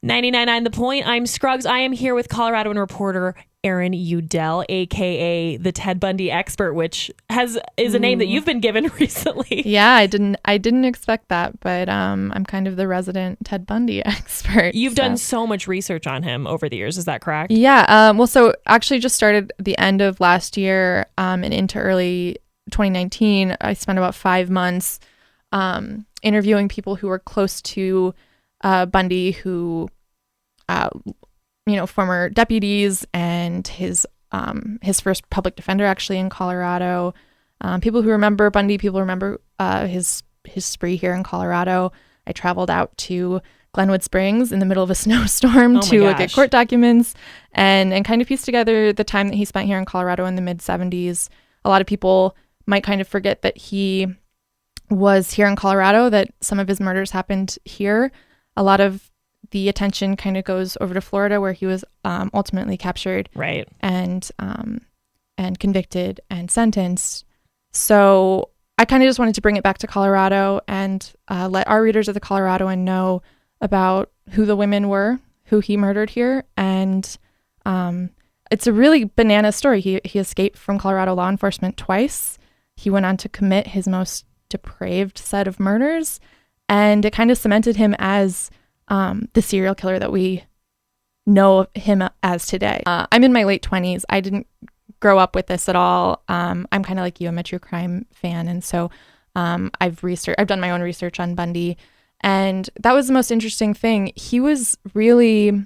99.9 The Point. I'm Scruggs. I am here with Coloradoan reporter Erin Udell, aka the Ted Bundy expert, which is a name that you've been given recently. Yeah, I didn't expect that, but I'm kind of the resident Ted Bundy expert. You've done so much research on him over the years. Is that correct? Yeah. Well, so actually just started the end of last year and into early 2019. I spent about 5 months interviewing people who were close to Bundy, who former deputies and his first public defender actually in Colorado, people who remember Bundy, people remember his spree here in Colorado. I traveled out to Glenwood Springs in the middle of a snowstorm to look at court documents and kind of piece together the time that he spent here in Colorado in the mid 70s. A lot of people might kind of forget that he was here in Colorado, that some of his murders happened here. A lot of the attention kind of goes over to Florida, where he was ultimately captured, right, and convicted and sentenced. So I kind of just wanted to bring it back to Colorado and let our readers of the Coloradoan know about who the women were who he murdered here. And it's a really banana story. He escaped from Colorado law enforcement twice. He went on to commit his most depraved set of murders, and it kind of cemented him as the serial killer that we know him as today. I'm in my late 20s. I didn't grow up with this at all. I'm kind of like you. I'm a true crime fan. And so I've done my own research on Bundy. And that was the most interesting thing. He was really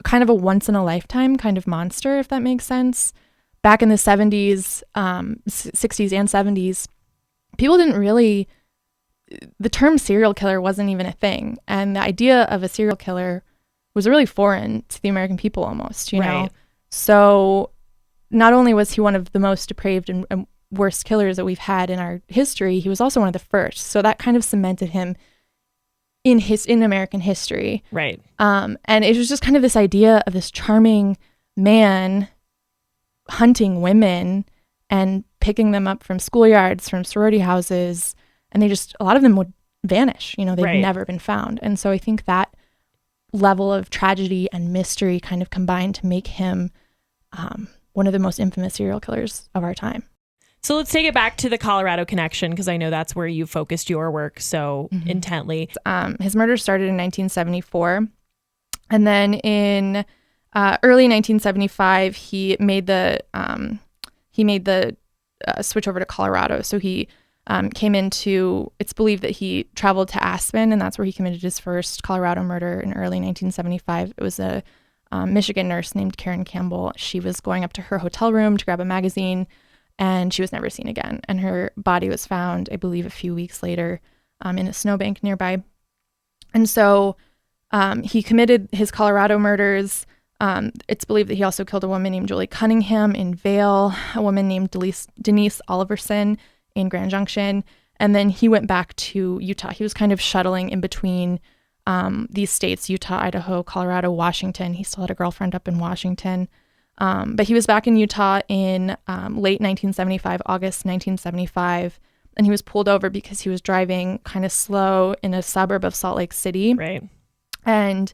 kind of a once in a lifetime kind of monster, if that makes sense. Back in the 70s, 60s and 70s, people didn't really, the term serial killer wasn't even a thing. And the idea of a serial killer was really foreign to the American people almost, you know? So not only was he one of the most depraved and worst killers that we've had in our history, he was also one of the first. So that kind of cemented him in American history. Right. And it was just kind of this idea of this charming man hunting women and picking them up from schoolyards, from sorority houses, and a lot of them would vanish. They've never been found. And so I think that level of tragedy and mystery kind of combined to make him one of the most infamous serial killers of our time. So let's take it back to the Colorado connection, because I know that's where you focused your work so intently. His murder started in 1974. And then in early 1975, he made the switch over to Colorado. So he it's believed that he traveled to Aspen, and that's where he committed his first Colorado murder in early 1975. It was a Michigan nurse named Karen Campbell. She was going up to her hotel room to grab a magazine, and she was never seen again. And her body was found, I believe, a few weeks later in a snowbank nearby. And so he committed his Colorado murders. It's believed that he also killed a woman named Julie Cunningham in Vail, a woman named Denise Oliverson in Grand Junction. And then he went back to Utah. He was kind of shuttling in between these states, Utah, Idaho, Colorado, Washington. He still had a girlfriend up in Washington. But he was back in Utah in late 1975, August 1975. And he was pulled over because he was driving kind of slow in a suburb of Salt Lake City. Right. And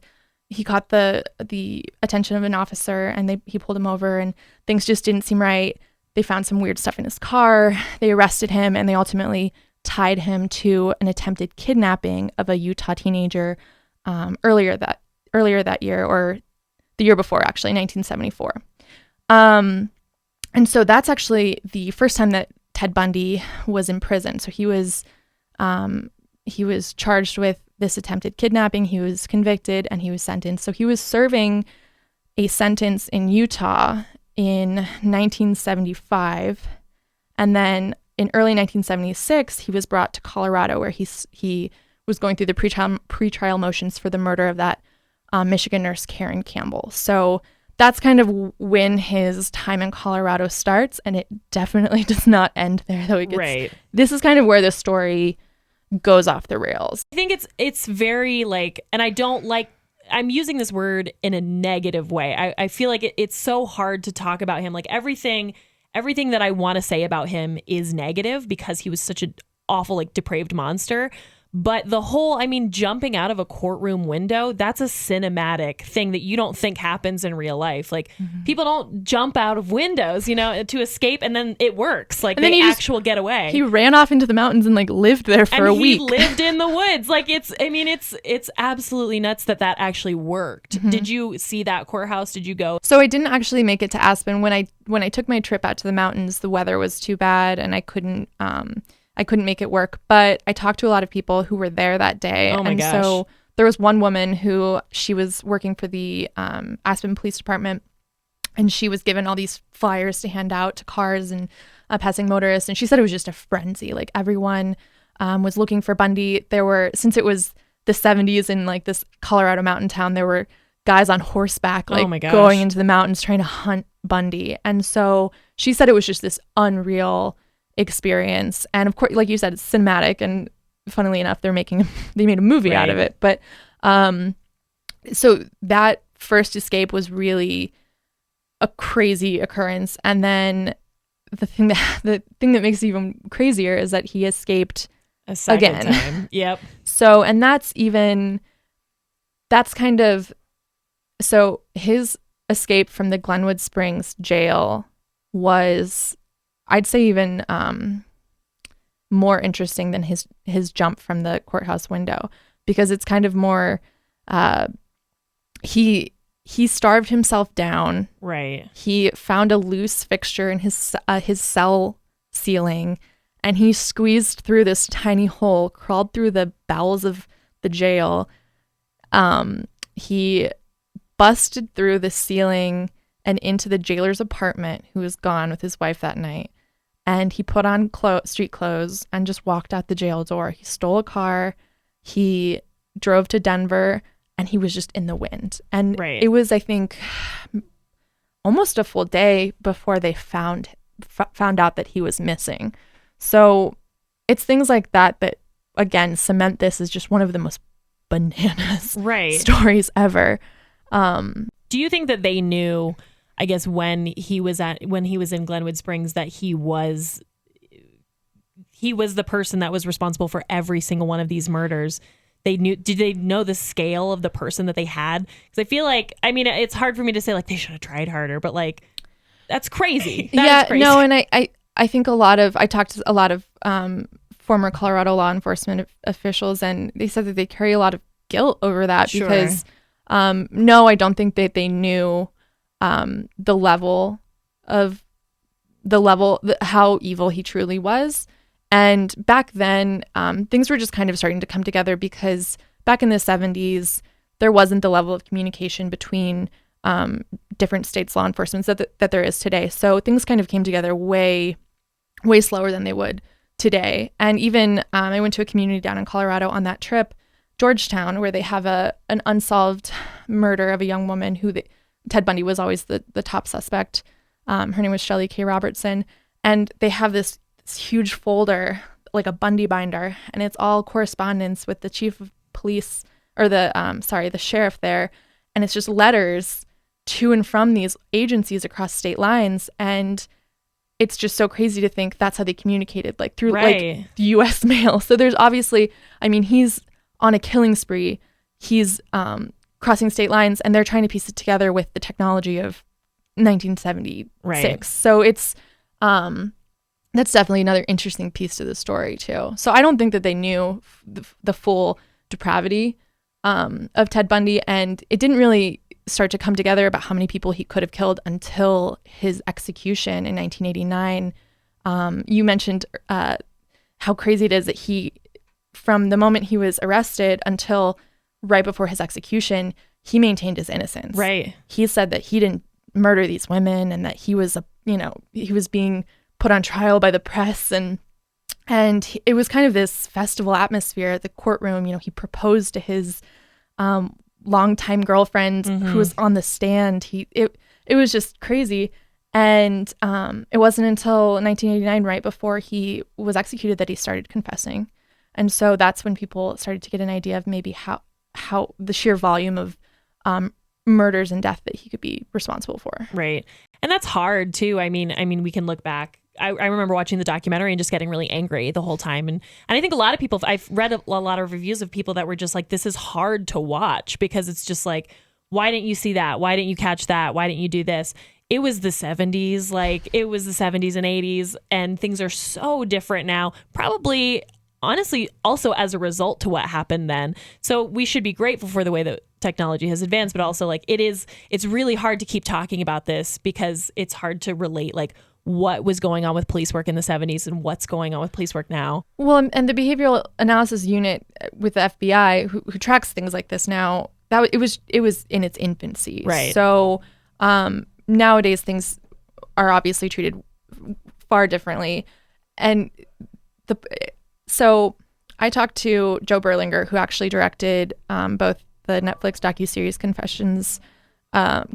he caught the attention of an officer, and he pulled him over, and things just didn't seem right. They found some weird stuff in his car. They arrested him, and they ultimately tied him to an attempted kidnapping of a Utah teenager earlier that year, or the year before, actually, 1974. And so that's actually the first time that Ted Bundy was in prison. So he was charged with this attempted kidnapping. He was convicted, and he was sentenced. So he was serving a sentence in Utah in 1975, and then in early 1976, he was brought to Colorado, where he was going through the pretrial motions for the murder of that Michigan nurse, Karen Campbell. So that's kind of when his time in Colorado starts, and it definitely does not end there, though. This is kind of where the story goes off the rails. I think it's very and I don't like, I'm using this word in a negative way. I feel like it's so hard to talk about him. Like everything that I want to say about him is negative because he was such an awful, depraved monster. But the whole, I mean, jumping out of a courtroom window, that's a cinematic thing that you don't think happens in real life. Like, people don't jump out of windows, you know, to escape, and then it works. Like, they actual get away. He ran off into the mountains and like lived there for a week. He lived in the woods. Like, it's absolutely nuts that actually worked. Did you see that courthouse? Did you go? So I didn't actually make it to Aspen. When I took my trip out to the mountains, the weather was too bad and I couldn't make it work, but I talked to a lot of people who were there that day. Oh my gosh. So there was one woman who, she was working for the Aspen Police Department, and she was given all these flyers to hand out to cars and passing motorists. And she said it was just a frenzy. Like, everyone was looking for Bundy. Since it was the 70s in like this Colorado mountain town, there were guys on horseback, like going into the mountains trying to hunt Bundy. And so she said it was just this unreal experience. And of course, like you said, it's cinematic, and funnily enough, they made a movie out of it. But so that first escape was really a crazy occurrence. And then the thing that makes it even crazier is that he escaped a second again. Time. Yep. So, and so his escape from the Glenwood Springs jail was, I'd say, even more interesting than his jump from the courthouse window, because it's kind of more, he starved himself down. Right. He found a loose fixture in his cell ceiling, and he squeezed through this tiny hole, crawled through the bowels of the jail. He busted through the ceiling and into the jailer's apartment, who was gone with his wife that night. And he put on street clothes and just walked out the jail door. He stole a car. He drove to Denver, and he was just in the wind. And It was, I think, almost a full day before they found out that he was missing. So it's things like that again, cement this as just one of the most bananas stories ever. Do you think that they knew, I guess, when he was in Glenwood Springs, that he was the person that was responsible for every single one of these murders? Did they know the scale of the person that they had? Because I feel like, I mean, it's hard for me to say like they should have tried harder, but like, that's crazy. That is crazy. No, and I think I talked to a lot of former Colorado law enforcement officials, and they said that they carry a lot of guilt over that. Sure. Because no, I don't think that they knew how evil he truly was. And back then, things were just kind of starting to come together, because back in the 70s, there wasn't the level of communication between different states' law enforcement that there is today. So things kind of came together way, way slower than they would today. And even I went to a community down in Colorado on that trip, Georgetown, where they have an unsolved murder of a young woman who Ted Bundy was always the top suspect. Her name was Shelley K. Robertson. And they have this huge folder, like a Bundy binder, and it's all correspondence with the chief of police, or the sheriff there. And it's just letters to and from these agencies across state lines. And it's just so crazy to think that's how they communicated, like through like the U.S. mail. So there's obviously, I mean, he's on a killing spree. He's crossing state lines, and they're trying to piece it together with the technology of 1976. Right. So it's that's definitely another interesting piece to the story too. So I don't think that they knew the full depravity of Ted Bundy, and it didn't really start to come together about how many people he could have killed until his execution in 1989. You mentioned how crazy it is that from the moment he was arrested until right before his execution, he maintained his innocence. Right. He said that he didn't murder these women, and that he was he was being put on trial by the press, and it was kind of this festival atmosphere at the courtroom. You know, he proposed to his longtime girlfriend who was on the stand. It was just crazy. And it wasn't until 1989, right before he was executed, that he started confessing. And so that's when people started to get an idea of maybe how the sheer volume of murders and death that he could be responsible for. Right. And that's hard too. I mean, we can look back I remember watching the documentary and just getting really angry the whole time. And I think a lot of people, I've read a lot of reviews of people that were just like, this is hard to watch because it's just like, why didn't you see that? Why didn't you catch that? Why didn't you do this? It was the 70s, it was the 70s and 80s, and things are so different now. Probably, honestly, also as a result to what happened then. So we should be grateful for the way that technology has advanced, but also it's really hard to keep talking about this because it's hard to relate what was going on with police work in the 70s and what's going on with police work now. Well, and the behavioral analysis unit with the FBI who tracks things like this now, that it was in its infancy. Right. So nowadays things are obviously treated far differently. And so I talked to Joe Berlinger, who actually directed both the Netflix docuseries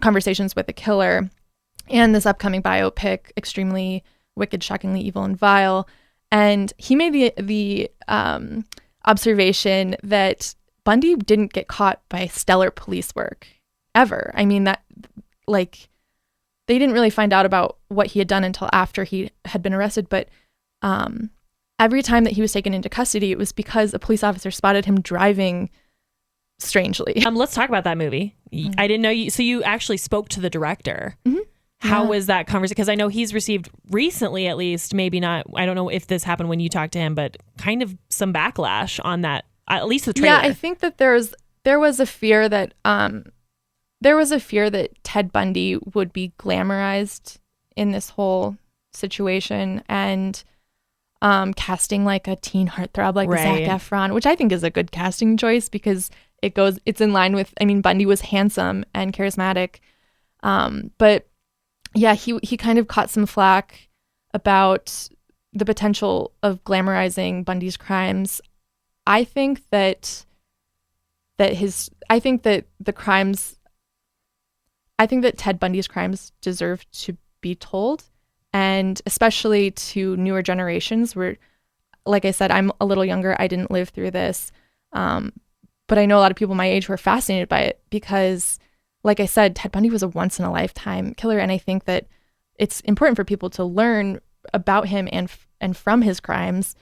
Conversations with a Killer and this upcoming biopic, Extremely Wicked, Shockingly Evil, and Vile. And he made the observation that Bundy didn't get caught by stellar police work ever. I mean, that they didn't really find out about what he had done until after he had been arrested. But every time that he was taken into custody, it was because a police officer spotted him driving strangely. Let's talk about that movie. Mm-hmm. I didn't know you. So you actually spoke to the director. Mm-hmm. How was that conversation? Because I know he's received recently, at least, maybe not. I don't know if this happened when you talked to him, but kind of some backlash on that. At least the trailer. Yeah, I think that there was a fear that Ted Bundy would be glamorized in this whole situation and casting like a teen heartthrob like Zac Efron, which I think is a good casting choice because it's in line with, I mean, Bundy was handsome and charismatic. But yeah, he kind of caught some flack about the potential of glamorizing Bundy's crimes. I think that Ted Bundy's crimes deserve to be told, and especially to newer generations where, like I said, I'm a little younger. I didn't live through this. But I know a lot of people my age who are fascinated by it because, like I said, Ted Bundy was a once in a lifetime killer. And I think that it's important for people to learn about him and from his crimes.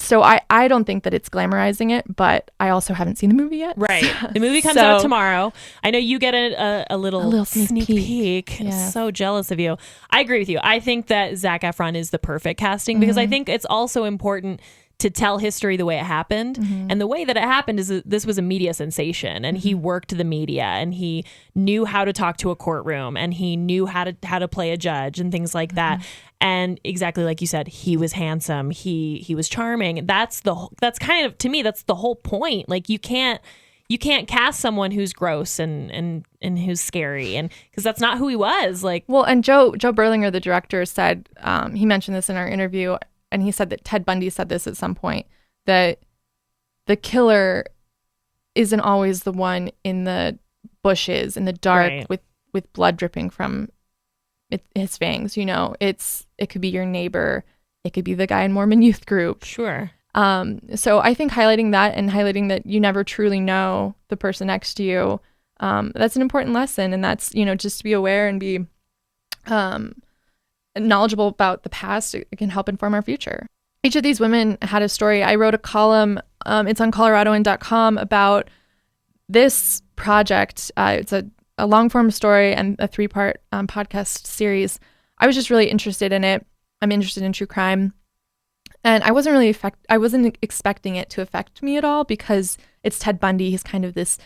So I don't think that it's glamorizing it, but I also haven't seen the movie yet. Right. The movie comes out tomorrow. I know you get a little sneak peek. Yeah. I'm so jealous of you. I agree with you. I think that Zac Efron is the perfect casting because I think it's also important to tell history the way it happened. And the way that it happened is that this was a media sensation, and he worked the media, and he knew how to talk to a courtroom, and he knew how to play a judge and things like that. And exactly like you said, he was handsome. He was charming. That's kind of, to me, that's the whole point. Like you can't cast someone who's gross and who's scary, and because that's not who he was. And Joe Berlinger, the director, said, he mentioned this in our interview, and he said that Ted Bundy said this at some point, that the killer isn't always the one in the bushes, in the dark, with blood dripping from his fangs. You know, it could be your neighbor. It could be the guy in Mormon youth group. Sure. So I think highlighting that and highlighting that you never truly know the person next to you, that's an important lesson. And that's, just to be aware and be knowledgeable about the past. It can help inform our future. Each of these women had a story. I wrote a column, it's on Coloradoan.com, about this project. It's a long form story and a 3-part podcast series. I was just really interested in it. I'm interested in true crime. And I wasn't expecting it to affect me at all because it's Ted Bundy. He's kind of this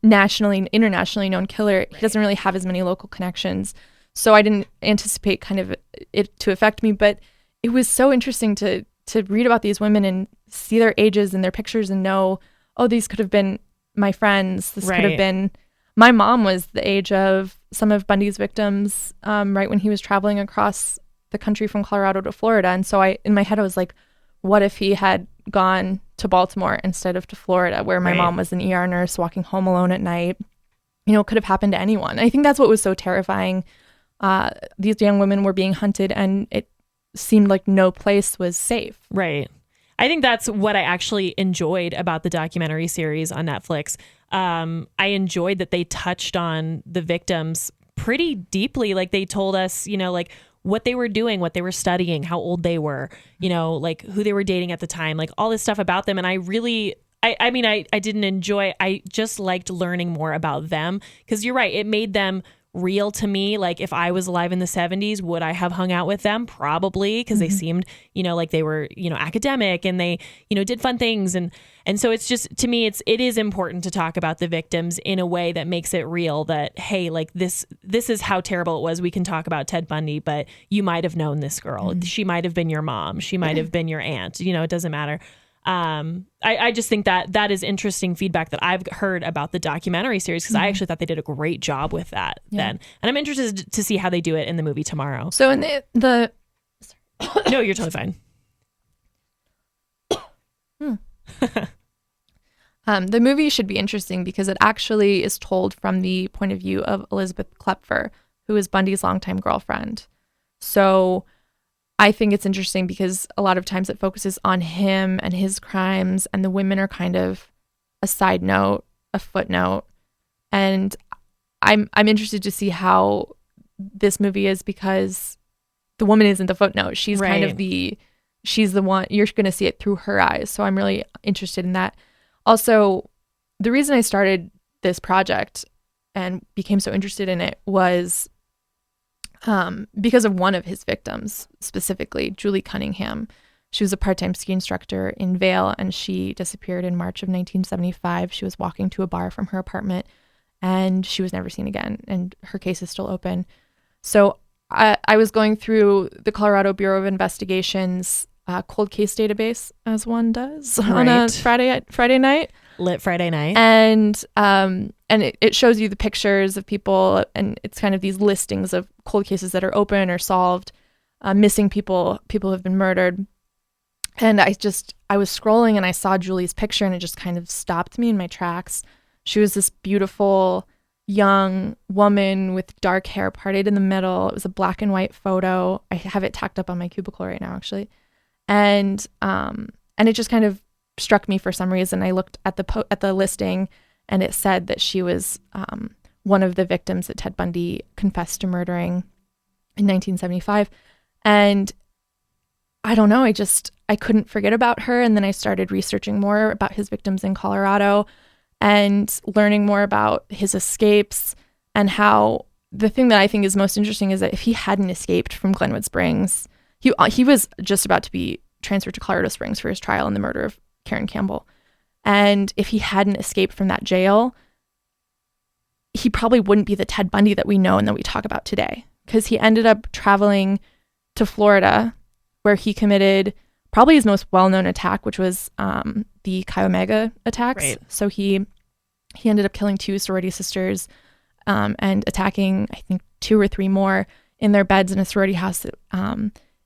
nationally, internationally known killer. He doesn't really have as many local connections. So I didn't anticipate kind of it to affect me, but it was so interesting to read about these women and see their ages and their pictures and know, oh, these could have been my friends. This could have been, my mom was the age of some of Bundy's victims right when he was traveling across the country from Colorado to Florida. And so in my head, I was like, what if he had gone to Baltimore instead of to Florida, where my mom was an ER nurse walking home alone at night? It could have happened to anyone. I think that's what was so terrifying. These young women were being hunted, and it seemed like no place was safe. Right. I think that's what I actually enjoyed about the documentary series on Netflix. I enjoyed that they touched on the victims pretty deeply. Like they told us, like what they were doing, what they were studying, how old they were, like who they were dating at the time, like all this stuff about them. And I really, I didn't enjoy, I just liked learning more about them, because you're right, it made them real to me. Like if I was alive in the 70s, would I have hung out with them? Probably, because they seemed, like they were, academic, and they, did fun things. And so it's just, to me, it is important to talk about the victims in a way that makes it real, that, hey, like this is how terrible it was. We can talk about Ted Bundy, but you might have known this girl. She might have been your mom. She might have been your aunt. It doesn't matter. I just think that is interesting feedback that I've heard about the documentary series, because I actually thought they did a great job with that then. And I'm interested to see how they do it in the movie tomorrow. So in the No, you're totally fine. The movie should be interesting because it actually is told from the point of view of Elizabeth Klepfer, who is Bundy's longtime girlfriend. So I think it's interesting because a lot of times it focuses on him and his crimes, and the women are kind of a side note, a footnote. And I'm interested to see how this movie is, because the woman isn't the footnote. She's kind of she's the one, you're going to see it through her eyes. So I'm really interested in that. Also, the reason I started this project and became so interested in it was because of one of his victims, specifically Julie Cunningham. She was a part-time ski instructor in Vail, and she disappeared in March of 1975. She was walking to a bar from her apartment, and she was never seen again, and her case is still open. So I was going through the Colorado Bureau of Investigation's cold case database, as one does on a Friday night. Lit Friday night. And it shows you the pictures of people, and it's kind of these listings of cold cases that are open or solved, missing people who have been murdered. And I was scrolling and I saw Julie's picture, and it just kind of stopped me in my tracks. She was this beautiful young woman with dark hair parted in the middle. It was a black and white photo. I have it tacked up on my cubicle right now, actually. And it just kind of struck me for some reason. I looked at the listing, and it said that she was one of the victims that Ted Bundy confessed to murdering in 1975. And I don't know, I couldn't forget about her. And then I started researching more about his victims in Colorado and learning more about his escapes, and how the thing that I think is most interesting is that if he hadn't escaped from Glenwood Springs, he was just about to be transferred to Colorado Springs for his trial in the murder of Karen Campbell. And if he hadn't escaped from that jail, he probably wouldn't be the Ted Bundy that we know and that we talk about today, because he ended up traveling to Florida, where he committed probably his most well-known attack, which was the Chi Omega attacks. Right. So he ended up killing 2 sorority sisters and attacking, I think, 2 or 3 more in their beds in a sorority house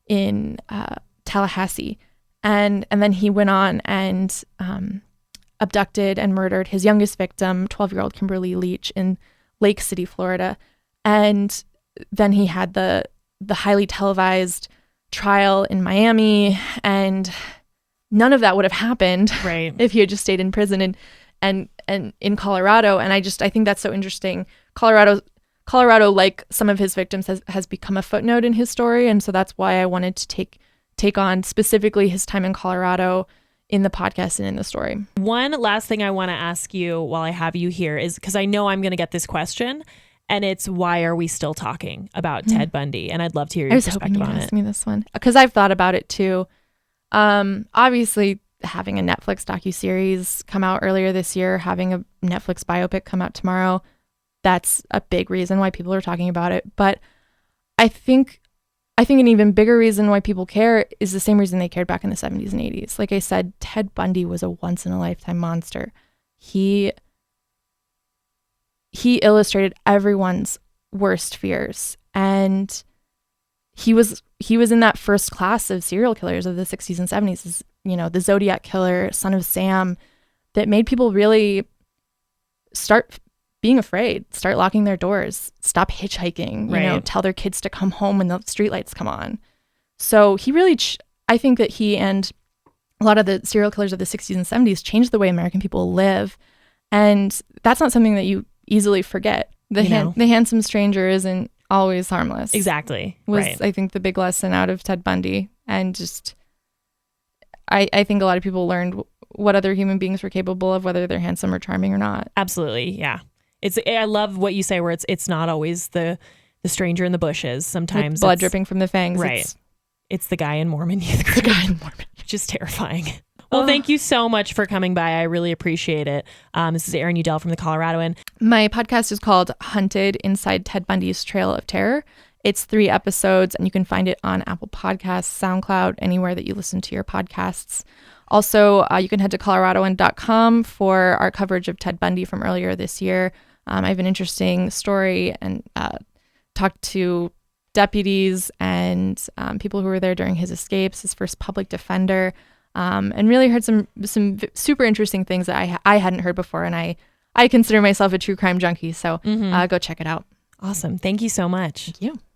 in Tallahassee. And then he went on and abducted and murdered his youngest victim, 12-year-old Kimberly Leach, in Lake City, Florida. And then he had the highly televised trial in Miami, and none of that would have happened if he had just stayed in prison and in Colorado. And I think that's so interesting. Colorado, like some of his victims, has become a footnote in his story, and so that's why I wanted to take on specifically his time in Colorado in the podcast and in the story. One last thing I want to ask you while I have you here is, because I know I'm going to get this question, and it's, why are we still talking about Ted Bundy? And I'd love to hear your perspective on it. Ask me this one, because I've thought about it too. Obviously, having a Netflix docuseries come out earlier this year, having a Netflix biopic come out tomorrow, that's a big reason why people are talking about it. But I think an even bigger reason why people care is the same reason they cared back in the 70s and 80s. Like I said, Ted Bundy was a once-in-a-lifetime monster. He illustrated everyone's worst fears, and he was in that first class of serial killers of the 60s and 70s. The Zodiac Killer, Son of Sam, that made people really start being afraid, start locking their doors, stop hitchhiking, tell their kids to come home when the streetlights come on. So he really, I think that he and a lot of the serial killers of the 60s and 70s changed the way American people live. And that's not something that you easily forget. The handsome stranger isn't always harmless. Exactly. Was, I think, the big lesson out of Ted Bundy. And just, I think a lot of people learned what other human beings were capable of, whether they're handsome or charming or not. Absolutely. Yeah. I love what you say, where it's not always the stranger in the bushes. Sometimes with blood dripping from the fangs. Right. It's the guy in Mormon youth group. The guy in Mormon. Which is terrifying. Well, thank you so much for coming by. I really appreciate it. This is Erin Udell from the Coloradoan. My podcast is called Hunted Inside Ted Bundy's Trail of Terror. It's 3 episodes, and you can find it on Apple Podcasts, SoundCloud, anywhere that you listen to your podcasts. Also, you can head to Coloradoan.com for our coverage of Ted Bundy from earlier this year. I have an interesting story and talked to deputies and people who were there during his escapes, his first public defender, and really heard some super interesting things that I hadn't heard before. And I consider myself a true crime junkie, so go check it out. Awesome. Thank you so much. Thank you.